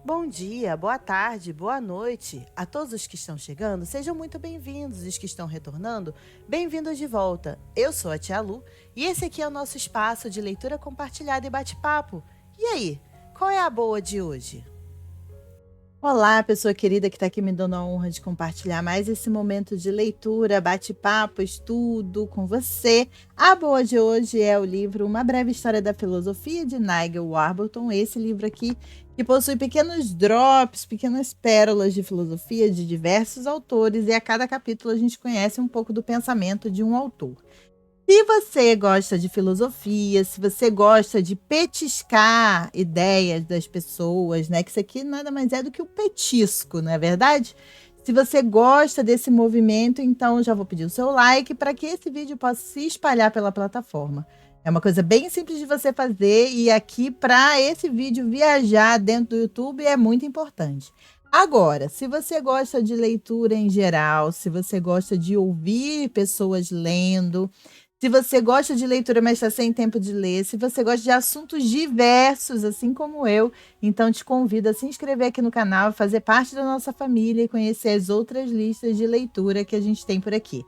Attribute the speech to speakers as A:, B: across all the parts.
A: Bom dia, boa tarde, boa noite. A todos os que estão chegando, sejam muito bem-vindos. Os que estão retornando, bem-vindos de volta. Eu sou a Tia Lu e esse aqui é o nosso espaço de leitura compartilhada e bate-papo. E aí, qual é a boa de hoje? Olá, pessoa querida que está aqui me dando a honra de compartilhar mais esse momento de leitura, bate-papo, estudo com você. A boa de hoje é o livro Uma Breve História da Filosofia, de Nigel Warburton. Esse livro aqui que possui pequenos drops, pequenas pérolas de filosofia de diversos autores, e a cada capítulo a gente conhece um pouco do pensamento de um autor. Se você gosta de filosofia, se você gosta de petiscar ideias das pessoas, né? Que isso aqui nada mais é do que um petisco, não é verdade? Se você gosta desse movimento, então já vou pedir o seu like para que esse vídeo possa se espalhar pela plataforma. É uma coisa bem simples de você fazer e aqui para esse vídeo viajar dentro do YouTube é muito importante. Agora, se você gosta de leitura em geral, se você gosta de ouvir pessoas lendo, se você gosta de leitura, mas está sem tempo de ler, se você gosta de assuntos diversos, assim como eu, então te convido a se inscrever aqui no canal, fazer parte da nossa família e conhecer as outras listas de leitura que a gente tem por aqui.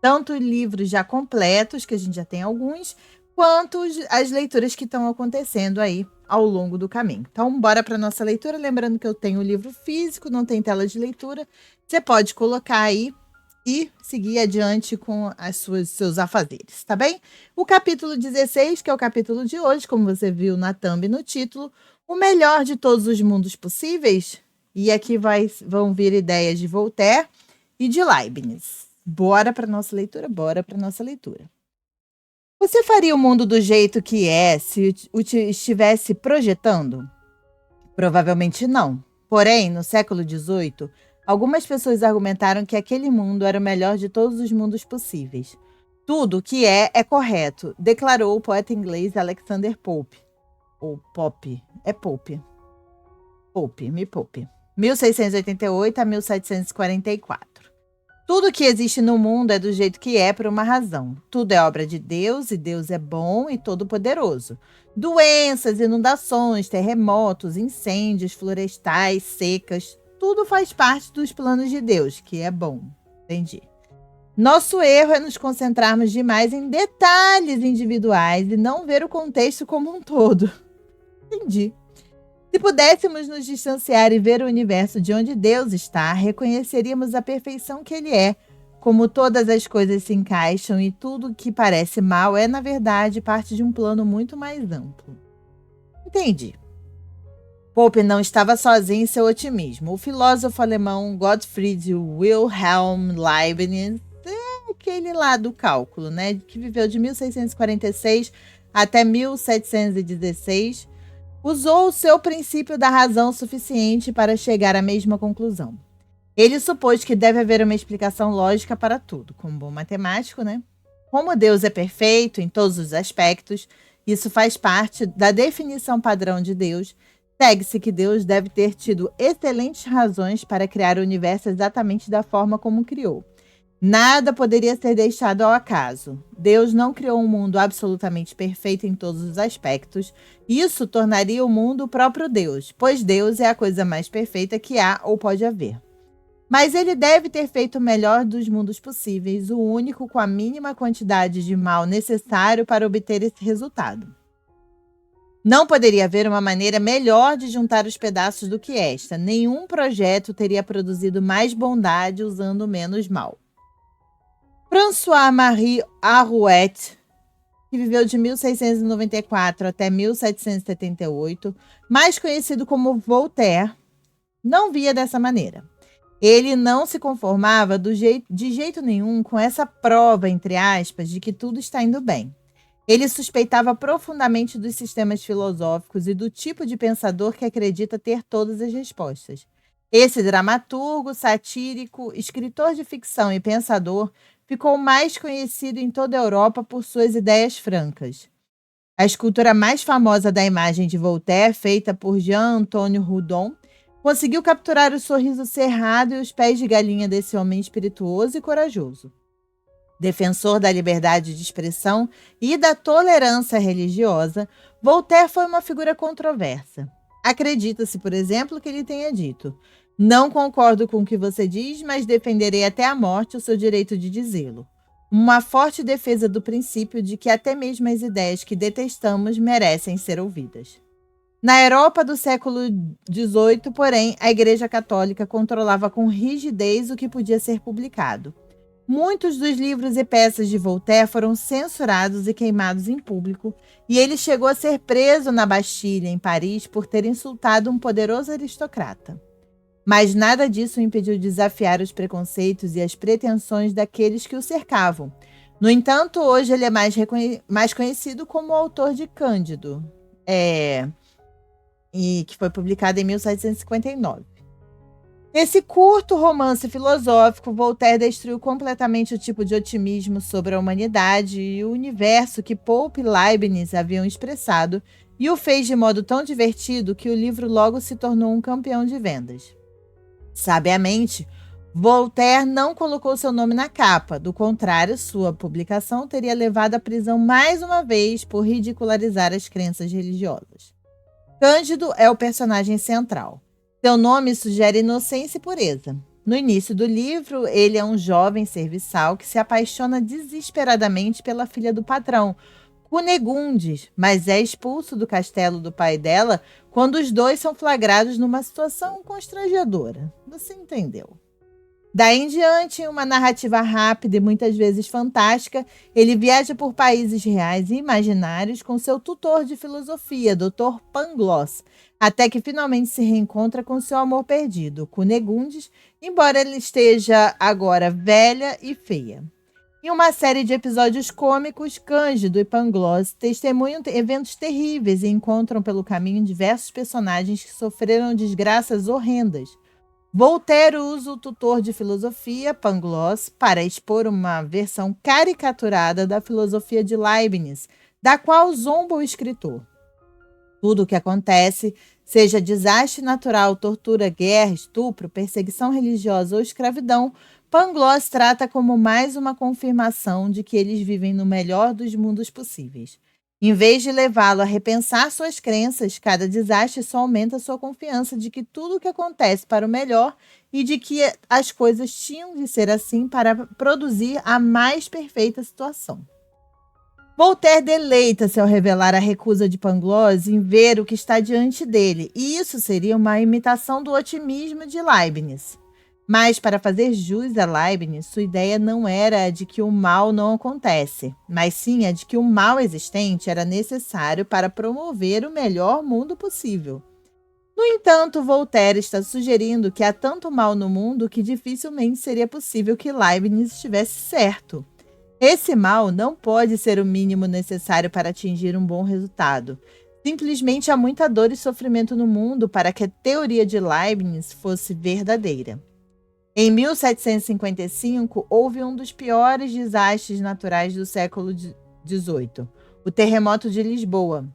A: Tanto livros já completos, que a gente já tem alguns, quanto as leituras que estão acontecendo aí ao longo do caminho. Então, bora para a nossa leitura. Lembrando que eu tenho o livro físico, não tem tela de leitura. Você pode colocar aí e seguir adiante com seus afazeres, tá bem? O capítulo 16, que é o capítulo de hoje, como você viu na thumb e no título, o melhor de todos os mundos possíveis. E aqui vão vir ideias de Voltaire e de Leibniz. Bora para nossa leitura, bora para nossa leitura. Você faria o mundo do jeito que é se o estivesse projetando? Provavelmente não. Porém, no século XVIII, algumas pessoas argumentaram que aquele mundo era o melhor de todos os mundos possíveis. Tudo o que é correto, declarou o poeta inglês Alexander Pope. Ou Pope. É Pope. Pope, me poupe. 1688 a 1744. Tudo que existe no mundo é do jeito que é por uma razão. Tudo é obra de Deus e Deus é bom e todo-poderoso. Doenças, inundações, terremotos, incêndios florestais, secas, tudo faz parte dos planos de Deus, que é bom. Entendi. Nosso erro é nos concentrarmos demais em detalhes individuais e não ver o contexto como um todo. Entendi. Se pudéssemos nos distanciar e ver o universo de onde Deus está, reconheceríamos a perfeição que ele é, como todas as coisas se encaixam e tudo que parece mal é, na verdade, parte de um plano muito mais amplo. Entendi. Pope não estava sozinho em seu otimismo. O filósofo alemão Gottfried Wilhelm Leibniz, aquele lá do cálculo, né, que viveu de 1646 até 1716, usou o seu princípio da razão suficiente para chegar à mesma conclusão. Ele supôs que deve haver uma explicação lógica para tudo, como bom matemático, né? Como Deus é perfeito em todos os aspectos, isso faz parte da definição padrão de Deus. Segue-se que Deus deve ter tido excelentes razões para criar o universo exatamente da forma como criou. Nada poderia ser deixado ao acaso. Deus não criou um mundo absolutamente perfeito em todos os aspectos. Isso tornaria o mundo o próprio Deus, pois Deus é a coisa mais perfeita que há ou pode haver. Mas ele deve ter feito o melhor dos mundos possíveis, o único com a mínima quantidade de mal necessário para obter esse resultado. Não poderia haver uma maneira melhor de juntar os pedaços do que esta. Nenhum projeto teria produzido mais bondade usando menos mal. François-Marie Arouet, que viveu de 1694 até 1778, mais conhecido como Voltaire, não via dessa maneira. Ele não se conformava de jeito nenhum com essa prova, entre aspas, de que tudo está indo bem. Ele suspeitava profundamente dos sistemas filosóficos e do tipo de pensador que acredita ter todas as respostas. Esse dramaturgo, satírico, escritor de ficção e pensador ficou mais conhecido em toda a Europa por suas ideias francas. A escultura mais famosa da imagem de Voltaire, feita por Jean-Antoine Houdon, conseguiu capturar o sorriso cerrado e os pés de galinha desse homem espirituoso e corajoso. Defensor da liberdade de expressão e da tolerância religiosa, Voltaire foi uma figura controversa. Acredita-se, por exemplo, que ele tenha dito: "Não concordo com o que você diz, mas defenderei até a morte o seu direito de dizê-lo." Uma forte defesa do princípio de que até mesmo as ideias que detestamos merecem ser ouvidas. Na Europa do século XVIII, porém, a Igreja Católica controlava com rigidez o que podia ser publicado. Muitos dos livros e peças de Voltaire foram censurados e queimados em público, e ele chegou a ser preso na Bastilha, em Paris, por ter insultado um poderoso aristocrata. Mas nada disso o impediu de desafiar os preconceitos e as pretensões daqueles que o cercavam. No entanto, hoje ele é mais conhecido como o autor de Cândido, e que foi publicado em 1759. Nesse curto romance filosófico, Voltaire destruiu completamente o tipo de otimismo sobre a humanidade e o universo que Pope e Leibniz haviam expressado, e o fez de modo tão divertido que o livro logo se tornou um campeão de vendas. Sabiamente, Voltaire não colocou seu nome na capa, do contrário, sua publicação teria levado à prisão mais uma vez por ridicularizar as crenças religiosas. Cândido é o personagem central. Seu nome sugere inocência e pureza. No início do livro, ele é um jovem serviçal que se apaixona desesperadamente pela filha do patrão, Cunegundes, mas é expulso do castelo do pai dela quando os dois são flagrados numa situação constrangedora. Você entendeu? Daí em diante, em uma narrativa rápida e muitas vezes fantástica, ele viaja por países reais e imaginários com seu tutor de filosofia, Dr. Pangloss, até que finalmente se reencontra com seu amor perdido, Cunegundes, embora ele esteja agora velha e feia. Em uma série de episódios cômicos, Cândido e Pangloss testemunham eventos terríveis e encontram pelo caminho diversos personagens que sofreram desgraças horrendas. Voltaire usa o tutor de filosofia, Pangloss, para expor uma versão caricaturada da filosofia de Leibniz, da qual zomba o escritor. Tudo o que acontece, seja desastre natural, tortura, guerra, estupro, perseguição religiosa ou escravidão, Pangloss trata como mais uma confirmação de que eles vivem no melhor dos mundos possíveis. Em vez de levá-lo a repensar suas crenças, cada desastre só aumenta sua confiança de que tudo o que acontece para o melhor e de que as coisas tinham de ser assim para produzir a mais perfeita situação. Voltaire deleita-se ao revelar a recusa de Pangloss em ver o que está diante dele, e isso seria uma imitação do otimismo de Leibniz. Mas, para fazer jus a Leibniz, sua ideia não era a de que o mal não acontece, mas sim a de que o mal existente era necessário para promover o melhor mundo possível. No entanto, Voltaire está sugerindo que há tanto mal no mundo que dificilmente seria possível que Leibniz estivesse certo. Esse mal não pode ser o mínimo necessário para atingir um bom resultado. Simplesmente há muita dor e sofrimento no mundo para que a teoria de Leibniz fosse verdadeira. Em 1755, houve um dos piores desastres naturais do século XVIII, o terremoto de Lisboa,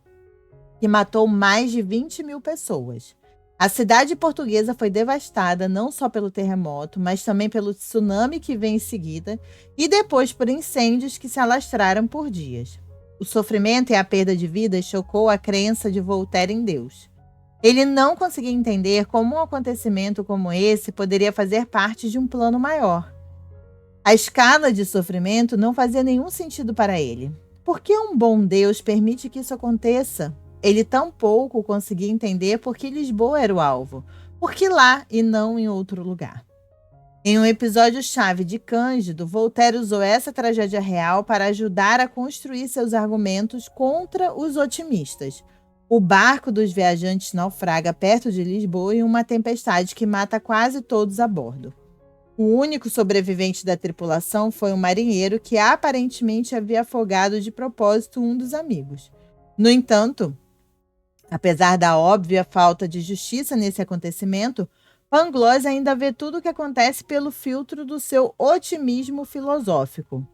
A: que matou mais de 20 mil pessoas. A cidade portuguesa foi devastada não só pelo terremoto, mas também pelo tsunami que veio em seguida e depois por incêndios que se alastraram por dias. O sofrimento e a perda de vidas chocou a crença de Voltaire em Deus. Ele não conseguia entender como um acontecimento como esse poderia fazer parte de um plano maior. A escala de sofrimento não fazia nenhum sentido para ele. Por que um bom Deus permite que isso aconteça? Ele tampouco conseguia entender por que Lisboa era o alvo, por que lá e não em outro lugar. Em um episódio-chave de Cândido, Voltaire usou essa tragédia real para ajudar a construir seus argumentos contra os otimistas. O barco dos viajantes naufraga perto de Lisboa em uma tempestade que mata quase todos a bordo. O único sobrevivente da tripulação foi um marinheiro que aparentemente havia afogado de propósito um dos amigos. No entanto, apesar da óbvia falta de justiça nesse acontecimento, Pangloss ainda vê tudo o que acontece pelo filtro do seu otimismo filosófico.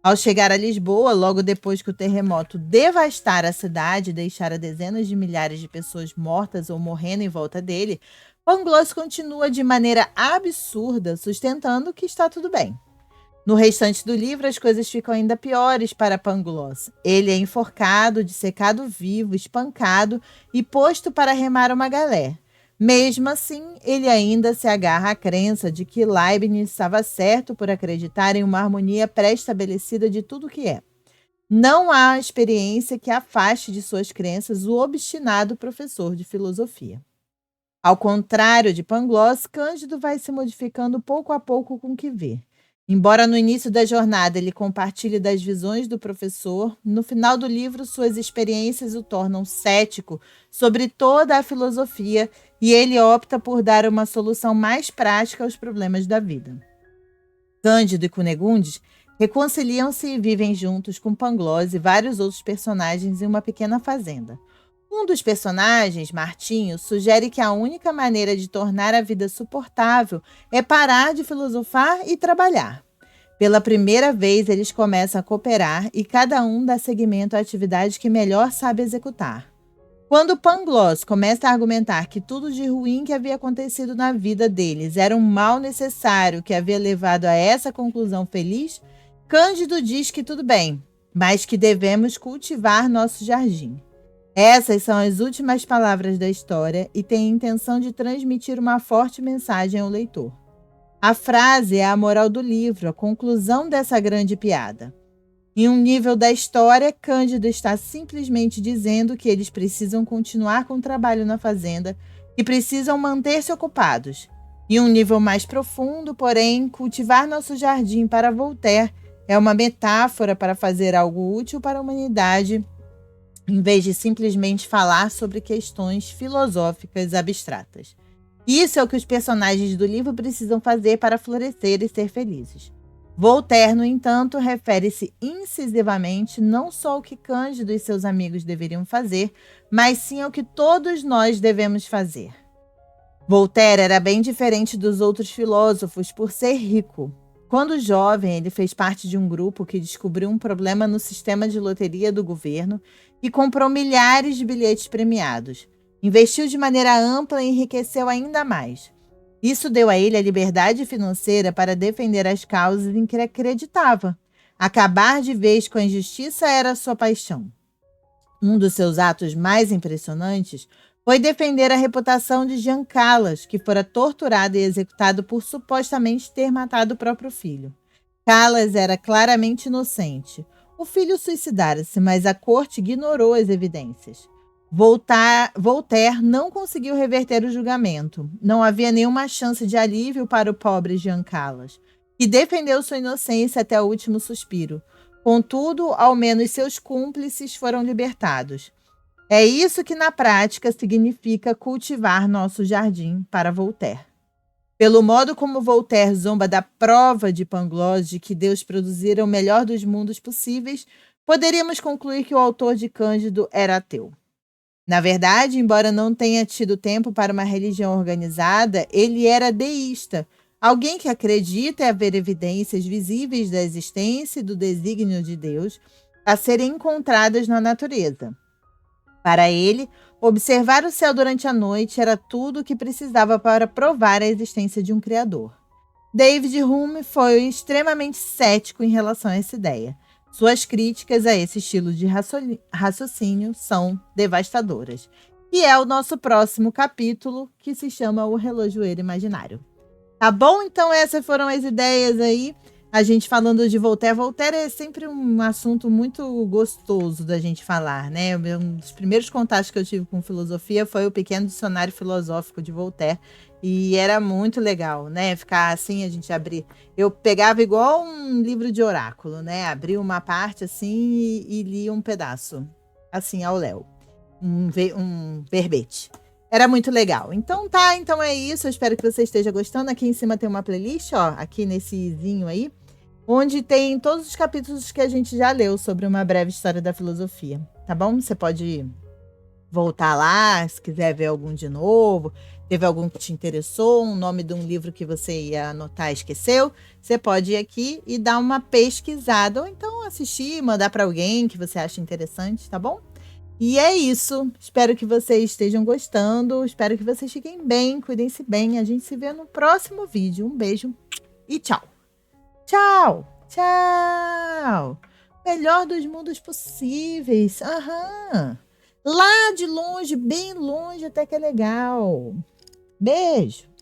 A: Ao chegar a Lisboa, logo depois que o terremoto devastara a cidade e deixara dezenas de milhares de pessoas mortas ou morrendo em volta dele, Pangloss continua de maneira absurda sustentando que está tudo bem. No restante do livro, as coisas ficam ainda piores para Pangloss. Ele é enforcado, dissecado vivo, espancado e posto para remar uma galé. Mesmo assim, ele ainda se agarra à crença de que Leibniz estava certo por acreditar em uma harmonia pré-estabelecida de tudo que é. Não há experiência que afaste de suas crenças o obstinado professor de filosofia. Ao contrário de Pangloss, Cândido vai se modificando pouco a pouco com o que vê. Embora no início da jornada ele compartilhe das visões do professor, no final do livro suas experiências o tornam cético sobre toda a filosofia e ele opta por dar uma solução mais prática aos problemas da vida. Cândido e Cunegundes reconciliam-se e vivem juntos com Pangloss e vários outros personagens em uma pequena fazenda. Um dos personagens, Martinho, sugere que a única maneira de tornar a vida suportável é parar de filosofar e trabalhar. Pela primeira vez, eles começam a cooperar e cada um dá seguimento à atividade que melhor sabe executar. Quando Pangloss começa a argumentar que tudo de ruim que havia acontecido na vida deles era um mal necessário que havia levado a essa conclusão feliz, Cândido diz que tudo bem, mas que devemos cultivar nosso jardim. Essas são as últimas palavras da história e tem a intenção de transmitir uma forte mensagem ao leitor. A frase é a moral do livro, a conclusão dessa grande piada. Em um nível da história, Cândido está simplesmente dizendo que eles precisam continuar com o trabalho na fazenda e precisam manter-se ocupados. Em um nível mais profundo, porém, cultivar nosso jardim para Voltaire é uma metáfora para fazer algo útil para a humanidade, em vez de simplesmente falar sobre questões filosóficas abstratas. Isso é o que os personagens do livro precisam fazer para florescer e ser felizes. Voltaire, no entanto, refere-se incisivamente não só ao que Cândido e seus amigos deveriam fazer, mas sim ao que todos nós devemos fazer. Voltaire era bem diferente dos outros filósofos por ser rico. Quando jovem, ele fez parte de um grupo que descobriu um problema no sistema de loteria do governo e comprou milhares de bilhetes premiados. Investiu de maneira ampla e enriqueceu ainda mais. Isso deu a ele a liberdade financeira para defender as causas em que acreditava. Acabar de vez com a injustiça era sua paixão. Um dos seus atos mais impressionantes foi defender a reputação de Jean Calas, que fora torturado e executado por supostamente ter matado o próprio filho. Calas era claramente inocente. O filho suicidara-se, mas a corte ignorou as evidências. Voltaire não conseguiu reverter o julgamento. Não havia nenhuma chance de alívio para o pobre Jean Calas, que defendeu sua inocência até o último suspiro. Contudo, ao menos seus cúmplices foram libertados. É isso que, na prática, significa cultivar nosso jardim para Voltaire. Pelo modo como Voltaire zomba da prova de Pangloss de que Deus produzira o melhor dos mundos possíveis, poderíamos concluir que o autor de Cândido era ateu. Na verdade, embora não tenha tido tempo para uma religião organizada, ele era deísta, alguém que acredita haver evidências visíveis da existência e do desígnio de Deus a serem encontradas na natureza. Para ele, observar o céu durante a noite era tudo o que precisava para provar a existência de um Criador. David Hume foi extremamente cético em relação a essa ideia. Suas críticas a esse estilo de raciocínio são devastadoras. E é o nosso próximo capítulo, que se chama O Relojoeiro Imaginário. Tá bom? Então essas foram as ideias aí. A gente falando de Voltaire. Voltaire é sempre um assunto muito gostoso da gente falar, né? Um dos primeiros contatos que eu tive com filosofia foi o Pequeno Dicionário Filosófico de Voltaire. E era muito legal, né? Ficar assim, a gente abrir. Eu pegava igual um livro de oráculo, né? Abria uma parte assim e lia um pedaço, assim, ao léu. Um verbete. Era muito legal. Então tá, então é isso. Eu espero que você esteja gostando. Aqui em cima tem uma playlist, ó, aqui nesse izinho aí, onde tem todos os capítulos que a gente já leu sobre uma breve história da filosofia, tá bom? Você pode voltar lá, se quiser ver algum de novo, teve algum que te interessou, um nome de um livro que você ia anotar e esqueceu, você pode ir aqui e dar uma pesquisada, ou então assistir, mandar para alguém que você acha interessante, tá bom? E é isso, espero que vocês estejam gostando, espero que vocês fiquem bem, cuidem-se bem, a gente se vê no próximo vídeo, um beijo e tchau! Tchau!
B: Tchau! Melhor dos mundos possíveis. Aham. Lá de longe, bem longe, até que é legal. Beijo!